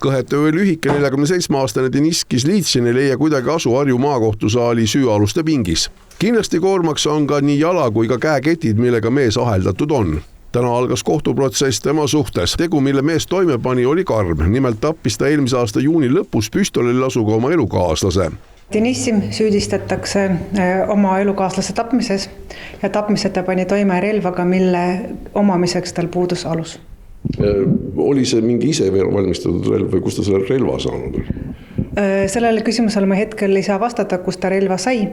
Kõhetöö lühike 47-aastane Deniss Kislitsin ei leia kuidagi asu Harju maakohtusaali süüaluste pingis. Kindlasti koormaks on ka nii jala kui ka käeketid, millega mees aheldatud on. Täna algas kohtuprotsess tema suhtes. Tegu, mille mees toime pani, oli karm. Nimelt tappis ta eelmise aasta juuni lõpus püstolil asuga oma elukaaslase. Denissi süüdistatakse oma elukaaslase tapmises ja tapmiseta pani toime relvaga, mille omamiseks tal puudus alus. Oli see mingi ise valmistatud relv või kus ta selle relva saanud oli? Sellele küsimusele ma hetkel ei saa vastata, kus ta relva sai,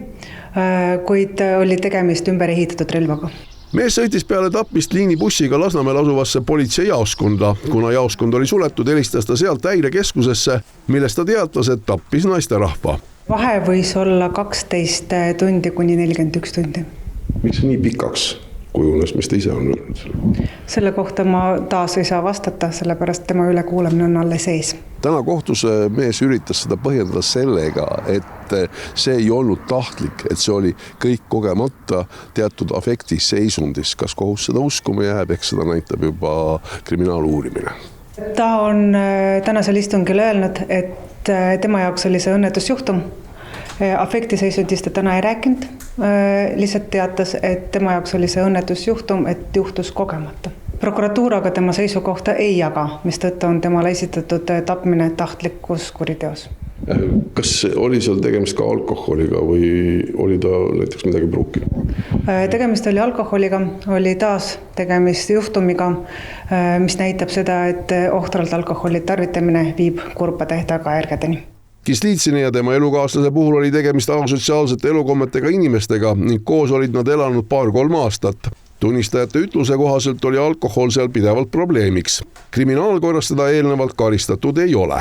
kuid oli tegemist ümber ehitatud relvaga. Mees sõitis peale tapmist liinibussiga Lasnamäel asuvasse politseijaoskonda. Kuna jaoskond oli suletud, helistas ta sealt häirekeskusesse, millest ta teatas, et tappis naisterahva. Vahe võis olla 12 tundi kuni 41 tundi. Miks nii pikaks kujunes, mis ta ise on öelnud? Selle kohta ma taas ei saa vastata, sellepärast tema ülekuulamine on alles ees. Täna kohtus mees üritas seda põhjendada sellega, et see ei olnud tahtlik, et see oli kõik kogemata teatud afektis seisundis. Kas kohus seda uskuma jääb, eks seda näitab juba kriminaaluurimine. Ta on tänasel istungil öelnud, et tema jaoks oli see õnnetusjuhtum. Afektiseisundist ta täna ei rääkinud, lihtsalt teatas, et tema jaoks oli see õnnetusjuhtum, et juhtus kogemata. Prokuratuur aga tema seisukohta ei jaga, mistõttu on temale esitatud tapmine tahtlikus kuriteos. Kas oli seal tegemist ka alkoholiga või oli ta näiteks midagi pruukinud? Tegemist oli alkoholiga, oli taas tegemist juhtumiga, mis näitab seda, et ohtralt alkoholi tarvitamine viib kurbade tagajärgedeni. Kislitsini ja tema elukaaslase puhul oli tegemist asotsiaalsete elukommetega inimestega ning koos olid nad elanud 2-3 aastat. Tunnistajate ütluse kohaselt oli alkohol seal pidevalt probleemiks. Kriminaalkorras teda eelnevalt karistatud ei ole.